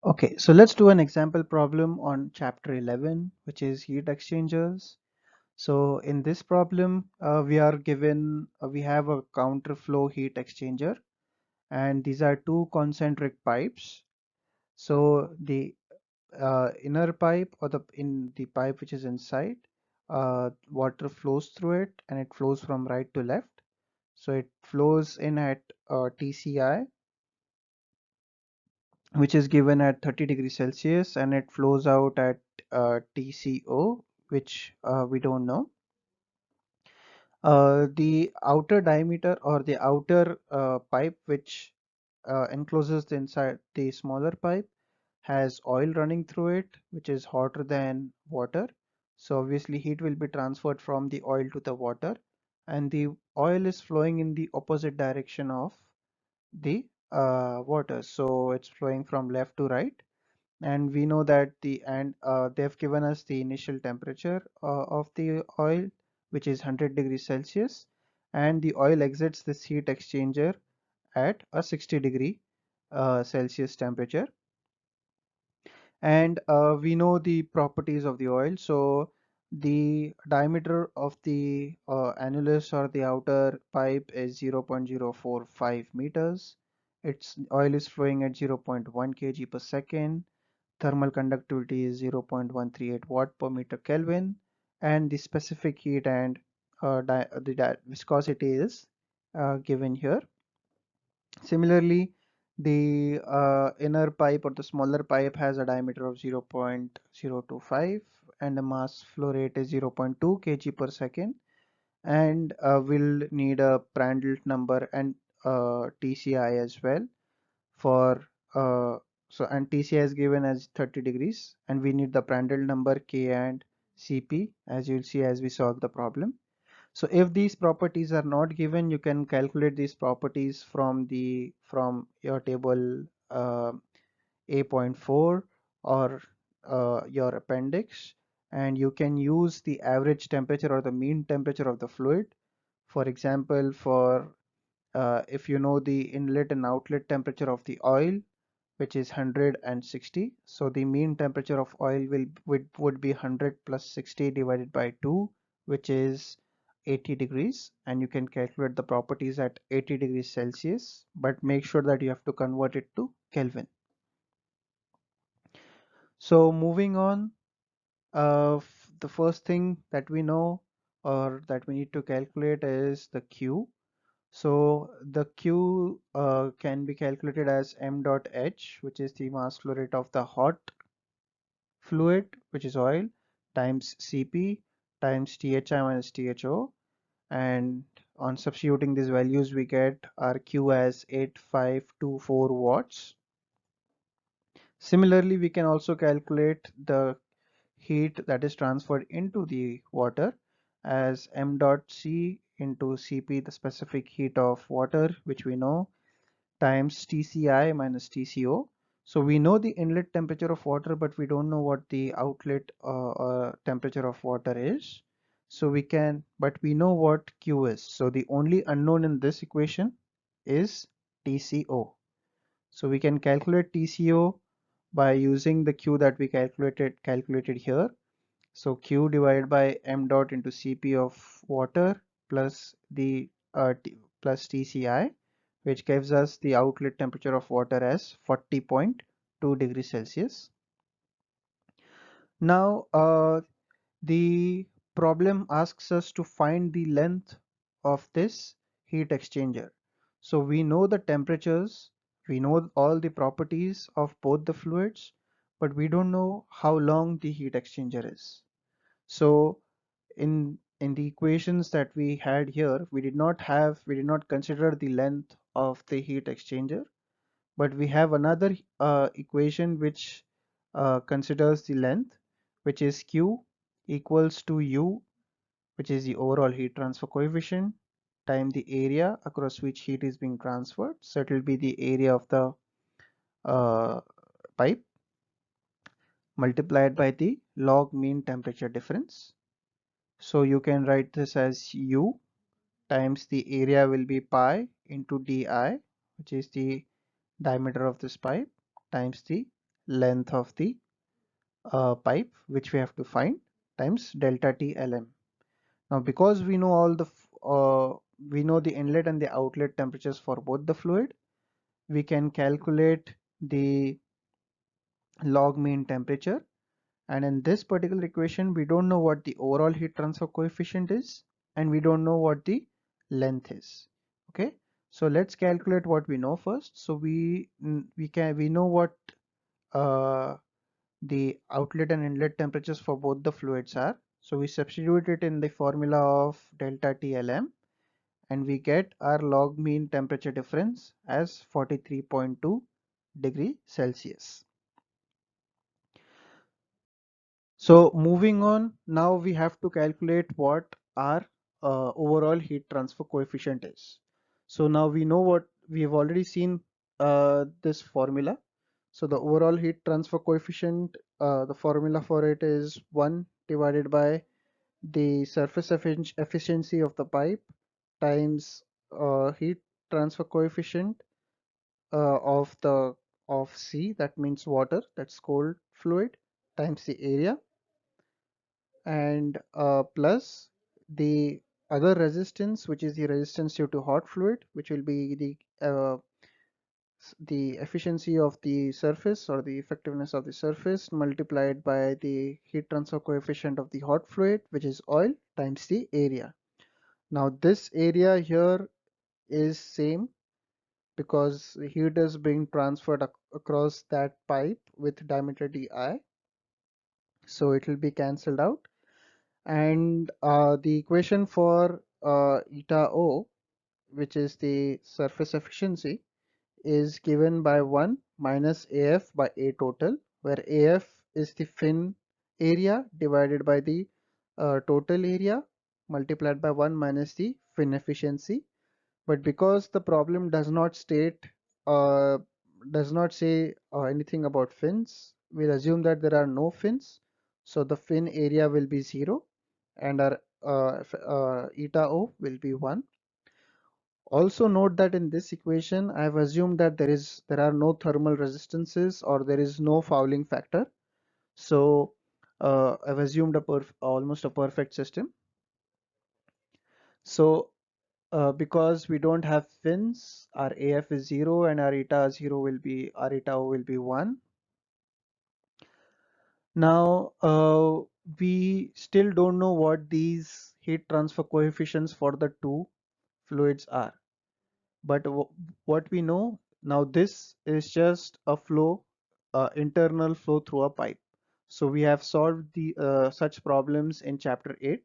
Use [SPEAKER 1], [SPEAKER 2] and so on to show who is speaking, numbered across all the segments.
[SPEAKER 1] Okay, so let's do an example problem on chapter 11, which is heat exchangers. So in this problem, we are given, we have a counterflow heat exchanger, and these are two concentric pipes. So the inner pipe, or the pipe which is inside, water flows through it, and it flows from right to left. So it flows in at TCI, which is given at 30 degrees Celsius, and it flows out at TCO, which we don't know. The outer diameter, or the outer pipe which encloses the inside the smaller pipe, has oil running through it, which is hotter than water. So obviously heat will be transferred from the oil to the water, and the oil is flowing in the opposite direction of the water. So it's flowing from left to right, and we know that they've given us the initial temperature of the oil, which is 100 degrees Celsius, and the oil exits this heat exchanger at a 60 degree Celsius temperature. And we know the properties of the oil. So the diameter of the annulus, or the outer pipe, is 0.045 meters. Its oil is flowing at 0.1 kg per second. Thermal conductivity is 0.138 watt per meter Kelvin, and the specific heat and viscosity is given here. Similarly, the inner pipe, or the smaller pipe, has a diameter of 0.025, and the mass flow rate is 0.2 kg per second, and will need a Prandtl number and TCI as well for and TCI is given as 30 degrees, and we need the Prandtl number, K and Cp, as you'll see as we solve the problem. So if these properties are not given, you can calculate these properties from your table A.4, or your appendix, and you can use the average temperature or the mean temperature of the fluid. For example, for if you know the inlet and outlet temperature of the oil, which is 160, so the mean temperature of oil would be 100 plus 60 divided by 2, which is 80 degrees, and you can calculate the properties at 80 degrees Celsius, but make sure that you have to convert it to Kelvin. So moving on, the first thing that we know, or that we need to calculate, is the Q. So the Q can be calculated as m dot h, which is the mass flow rate of the hot fluid, which is oil, times Cp times Thi minus Tho, and on substituting these values, we get our Q as 8524 watts. Similarly, we can also calculate the heat that is transferred into the water as m dot C into Cp, the specific heat of water, which we know, times TCI minus TCO. So we know the inlet temperature of water, but we don't know what the outlet temperature of water is. So but we know what Q is. So the only unknown in this equation is TCO. So we can calculate TCO by using the Q that we calculated here. So Q divided by m dot into Cp of water plus plus TCI, which gives us the outlet temperature of water as 40.2 degrees Celsius. Now the problem asks us to find the length of this heat exchanger. So we know the temperatures, we know all the properties of both the fluids, but we don't know how long the heat exchanger is. So in the equations that we had here, we did not consider the length of the heat exchanger, but we have another equation which considers the length, which is Q equals to U, which is the overall heat transfer coefficient, time the area across which heat is being transferred. So it will be the area of the uh, pipe multiplied by the log mean temperature difference. So you can write this as U times the area will be pi into di, which is the diameter of this pipe, times the length of the pipe, which we have to find, times delta T Lm. Now, because we know we know the inlet and the outlet temperatures for both the fluid, we can calculate the log mean temperature. And in this particular equation, we don't know what the overall heat transfer coefficient is, and we don't know what the length is. Okay, so let's calculate what we know first. So we know what uh, the outlet and inlet temperatures for both the fluids are. So we substitute it in the formula of delta TLM, and we get our log mean temperature difference as 43.2 degree Celsius. So moving on, now we have to calculate what our overall heat transfer coefficient is. So now we know what we have already seen this formula. So the overall heat transfer coefficient, the formula for it is 1 divided by the surface efficiency of the pipe times heat transfer coefficient of C, that means water, that's cold fluid, times the area, and plus the other resistance, which is the resistance due to hot fluid, which will be the efficiency of the surface or the effectiveness of the surface multiplied by the heat transfer coefficient of the hot fluid, which is oil, times the area. Now this area here is same because heat is being transferred across that pipe with diameter di, so it will be cancelled out. And the equation for eta O, which is the surface efficiency, is given by 1 minus AF by A total, where AF is the fin area divided by the total area multiplied by 1 minus the fin efficiency. But because the problem uh, does not say anything about fins, we'll assume that there are no fins, so the fin area will be 0 and our eta O will be 1. Also note that in this equation I have assumed that there are no thermal resistances or there is no fouling factor. So I've assumed almost a perfect system. So because we don't have fins, our AF is 0 and our eta O will be 1. Now we still don't know what these heat transfer coefficients for the two fluids are. But what we know now, this is just a flow, internal flow through a pipe. So we have solved the such problems in chapter 8,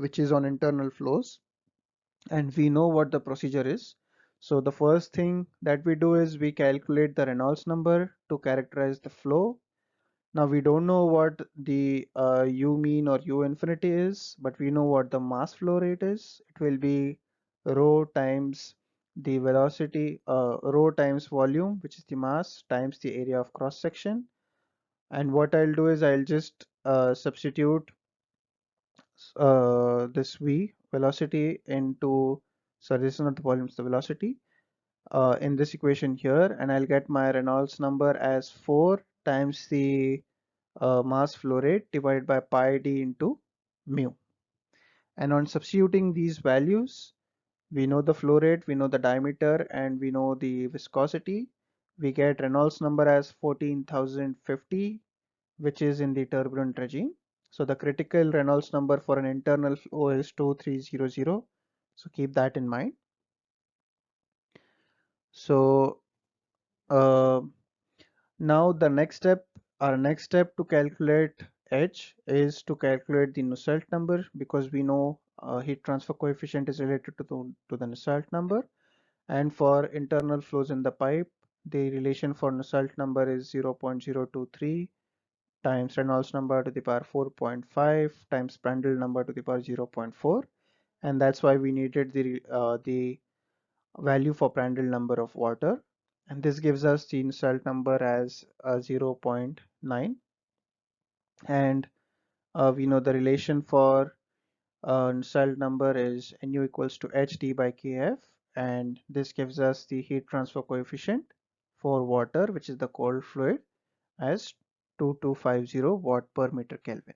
[SPEAKER 1] which is on internal flows, and we know what the procedure is. So the first thing that we do is we calculate the Reynolds number to characterize the flow. Now we don't know what the U mean or U infinity is, but we know what the mass flow rate is. It will be rho times the velocity, rho times volume, which is the mass, times the area of cross section. And what I'll do is I'll just substitute this V velocity into, sorry, this is not the volume, it's the velocity in this equation here, and I'll get my Reynolds number as 4 times the mass flow rate divided by pi d into mu. And on substituting these values, we know the flow rate, we know the diameter, and we know the viscosity. We get Reynolds number as 14,050, which is in the turbulent regime. So the critical Reynolds number for an internal flow is 2300. So keep that in mind. So uh, now our next step to calculate H is to calculate the Nusselt number, because we know heat transfer coefficient is related to the Nusselt number. And for internal flows in the pipe, the relation for Nusselt number is 0.023 times Reynolds number to the power 4.5 times Prandtl number to the power 0.4. And that's why we needed the value for Prandtl number of water, and this gives us the Nusselt number as 0.9. And we know the relation for Nusselt number is Nu equals to Hd by Kf, and this gives us the heat transfer coefficient for water, which is the cold fluid, as 2250 watt per meter Kelvin.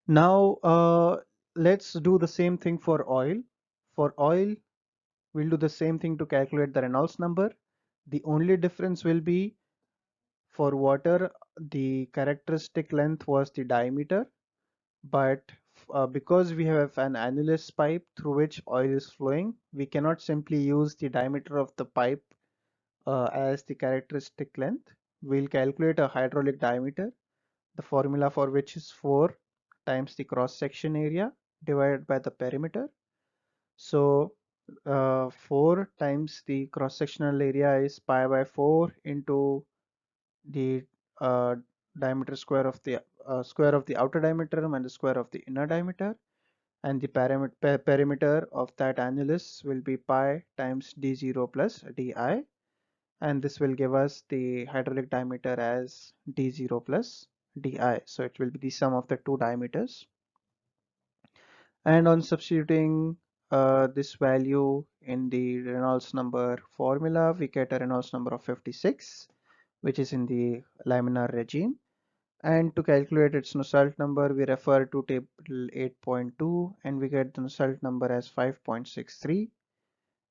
[SPEAKER 1] Now let's do the same thing for oil. For oil, we'll do the same thing to calculate the Reynolds number. The only difference will be for water, the characteristic length was the diameter, but because we have an annulus pipe through which oil is flowing, we cannot simply use the diameter of the pipe as the characteristic length. We'll calculate a hydraulic diameter, the formula for which is 4 times the cross section area divided by the perimeter. So 4 times the cross sectional area is pi by 4 into the uh, diameter square of the outer diameter minus square of the inner diameter, and the perimeter of that annulus will be pi times d0 plus di, and this will give us the hydraulic diameter as d0 plus di. So it will be the sum of the two diameters. And on substituting this value in the Reynolds number formula, we get a Reynolds number of 56, which is in the laminar regime. And to calculate its Nusselt number, we refer to table 8.2 and we get the Nusselt number as 5.63.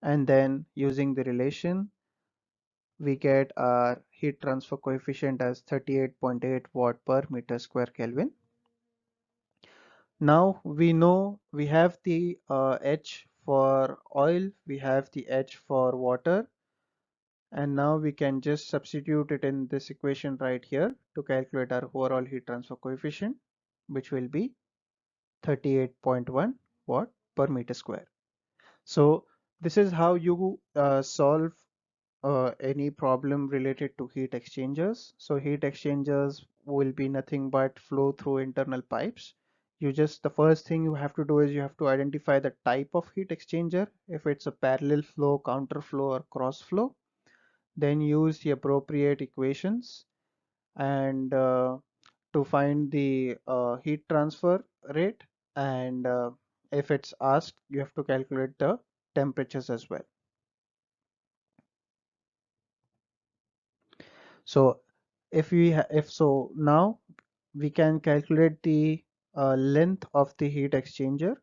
[SPEAKER 1] And then using the relation, we get our heat transfer coefficient as 38.8 watt per meter square Kelvin. Now we know we have the H for oil, we have the H for water, and now we can just substitute it in this equation right here to calculate our overall heat transfer coefficient, which will be 38.1 watt per meter square. So this is how you solve any problem related to heat exchangers. So heat exchangers will be nothing but flow through internal pipes. The first thing you have to do is you have to identify the type of heat exchanger, if it's a parallel flow, counter flow, or cross flow. Then use the appropriate equations and to find the heat transfer rate, and if it's asked, you have to calculate the temperatures as well. So if so now we can calculate the length of the heat exchanger.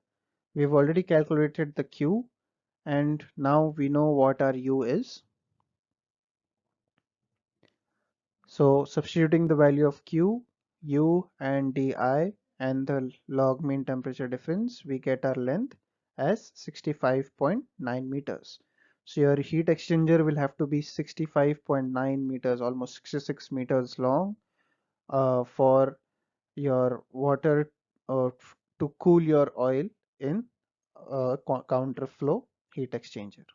[SPEAKER 1] We've already calculated the Q, and now we know what our U is. So substituting the value of Q, U and Di and the log mean temperature difference, we get our length as 65.9 meters. So your heat exchanger will have to be 65.9 meters, almost 66 meters long, for your water to cool your oil in counter flow heat exchanger.